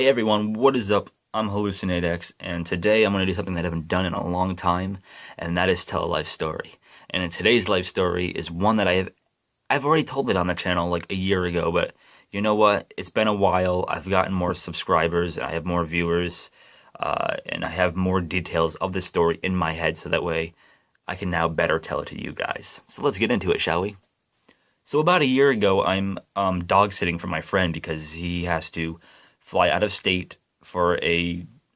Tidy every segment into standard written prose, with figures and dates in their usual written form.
Hey everyone, what is up? I'm HallucinateX, and today I'm going to do something that I haven't done in a long time, and that is tell a life story. And in today's life story is one that I've already told it on the channel like a year ago, but you know what? It's been a while. I've gotten more subscribers, I have more viewers, and I have more details of the story in my head, so that way I can now better tell it to you guys. So let's get into it, shall we? So about a year ago, I'm dog sitting for my friend because he has to fly out of state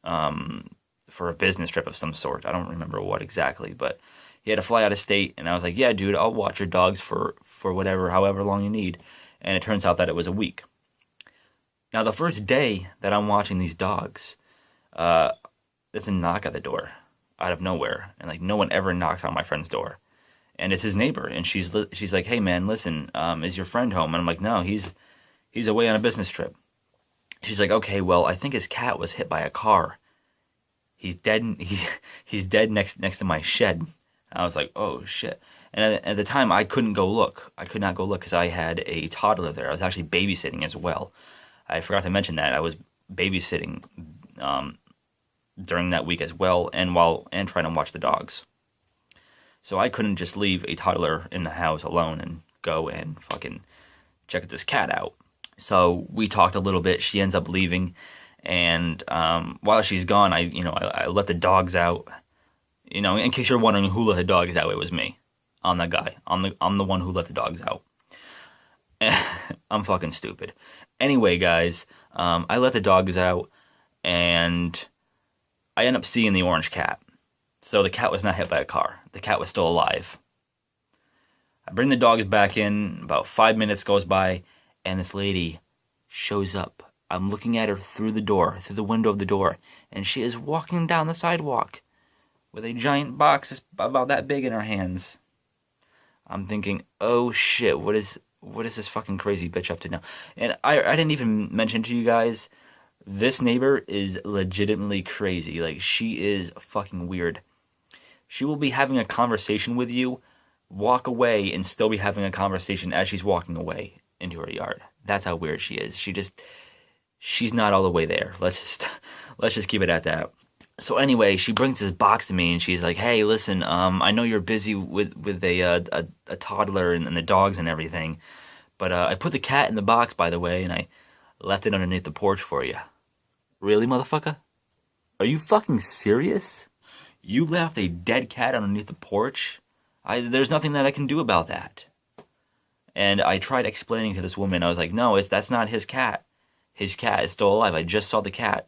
um, for a business trip of some sort. I don't remember what exactly, but he had to fly out of state, and I was like, "Yeah, dude, I'll watch your dogs for whatever, however long you need." And it turns out that it was a week. Now, the first day that I'm watching these dogs, uh, there's a knock at the door out of nowhere, and like no one ever knocks on my friend's door, and it's his neighbor, and she's like, "Hey man, listen, is your friend home?" And I'm like, "No, he's away on a business trip." She's like, "Okay, well, I think his cat was hit by a car. He's dead. He's dead next to my shed." And I was like, "Oh shit!" And at the time, I couldn't go look. I could not go look because I had a toddler there. I was actually babysitting as well. I forgot to mention that I was babysitting um, during that week as well, and trying to watch the dogs. So I couldn't just leave a toddler in the house alone and go and fucking check this cat out. So we talked a little bit. She ends up leaving, and while she's gone, I let the dogs out. You know, in case you're wondering who let the dogs out, it was me. I'm that guy. I'm the one who let the dogs out. I'm fucking stupid. Anyway, guys, I let the dogs out, and I end up seeing the orange cat. So the cat was not hit by a car. The cat was still alive. I bring the dogs back in. About 5 minutes goes by, and this lady shows up. I'm looking at her through the window of the door, and she is walking down the sidewalk with a giant box about that big in her hands. I'm thinking, oh shit, what is this fucking crazy bitch up to now? And I didn't even mention to you guys, this neighbor is legitimately crazy. Like, she is fucking weird. She will be having a conversation with you, walk away, and still be having a conversation as she's walking away into her yard. That's how weird she is. She's not all the way there. Let's just keep it at that. So anyway, she brings this box to me and she's like, "Hey, listen, I know you're busy with a toddler and the dogs and everything, but I put the cat in the box, by the way, and I left it underneath the porch for you." Really, motherfucker? Are you fucking serious? You left a dead cat underneath the porch? There's nothing that I can do about that. And I tried explaining to this woman. I was like, "No, that's not his cat. His cat is still alive. I just saw the cat.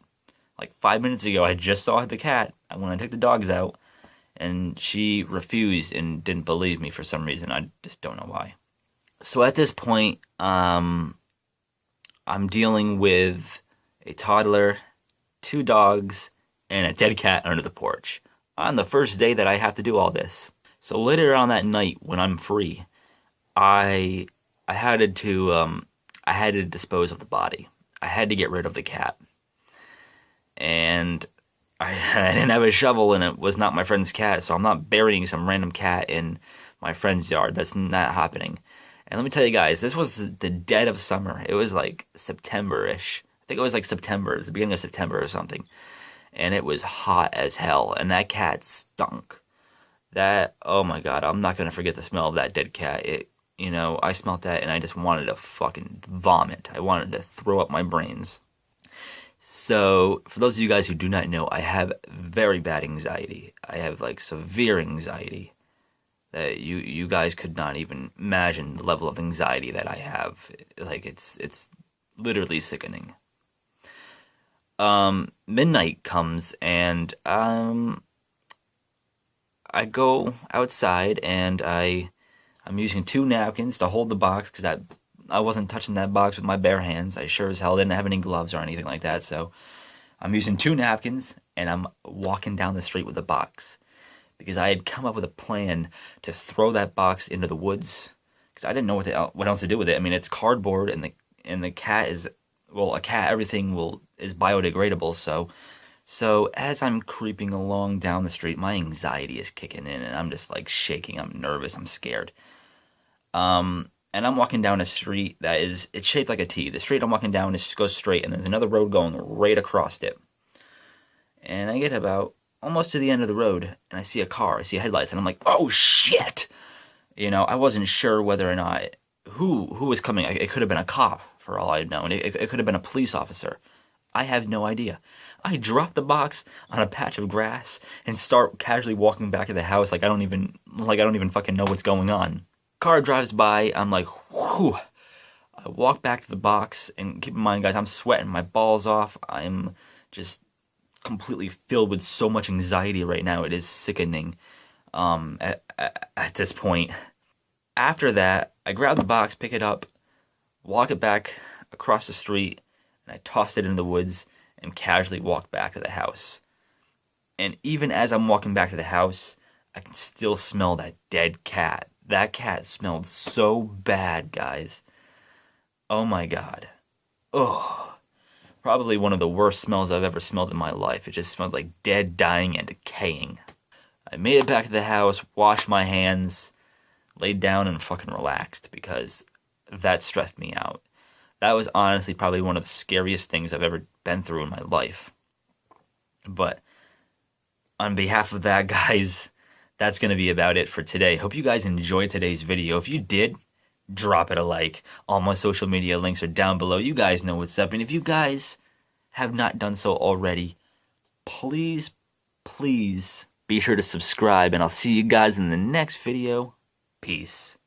Like 5 minutes ago, I just saw the cat when I took the dogs out." And she refused and didn't believe me for some reason. I just don't know why. So at this point, I'm dealing with a toddler, two dogs, and a dead cat under the porch on the first day that I have to do all this. So later on that night, when I'm free, I I had I had to dispose of the body. I had to get rid of the cat, and I didn't have a shovel, and it was not my friend's cat, so I'm not burying some random cat in my friend's yard. That's not happening. And let me tell you guys, this was the dead of summer. It was like September-ish. I think it was like September. It was the beginning of September or something. And it was hot as hell, and that cat stunk. Oh my god, I'm not gonna forget the smell of that dead cat. I smelled that and I just wanted to fucking vomit. I wanted to throw up my brains. So, for those of you guys who do not know, I have very bad anxiety. I have like severe anxiety that you guys could not even imagine the level of anxiety that I have. Like, it's literally sickening. Midnight comes, and I go outside, and I'm using two napkins to hold the box because I wasn't touching that box with my bare hands. I sure as hell didn't have any gloves or anything like that. So I'm using two napkins, and I'm walking down the street with the box because I had come up with a plan to throw that box into the woods because I didn't know what else to do with it. I mean, it's cardboard, and the cat is, well, a cat, everything is biodegradable. So as I'm creeping along down the street, my anxiety is kicking in, and I'm just like shaking. I'm nervous. I'm scared. and I'm walking down a street that it's shaped like a T. The street I'm walking down goes straight, and there's another road going right across it. And I get about almost to the end of the road, and I see a car. I see headlights, and I'm like, oh shit! I wasn't sure whether or not who was coming. It could have been a cop, for all I'd known. It could have been a police officer. I have no idea. I drop the box on a patch of grass and start casually walking back to the house like I don't even fucking know what's going on. Car drives by. I'm like, whew. I walk back to the box, and keep in mind, guys, I'm sweating my balls off. I'm just completely filled with so much anxiety right now. It is sickening. At this point, after that, I grab the box, pick it up, walk it back across the street, and I tossed it in the woods and casually walked back to the house. And even as I'm walking back to the house, I can still smell that dead cat. That cat smelled so bad, guys. Oh my god. Ugh. Probably one of the worst smells I've ever smelled in my life. It just smelled like dead, dying, and decaying. I made it back to the house, washed my hands, laid down, and fucking relaxed because that stressed me out. That was honestly probably one of the scariest things I've ever been through in my life. But on behalf of that, guys, that's going to be about it for today. Hope you guys enjoyed today's video. If you did, drop it a like. All my social media links are down below. You guys know what's up. And if you guys have not done so already, please be sure to subscribe. And I'll see you guys in the next video. Peace.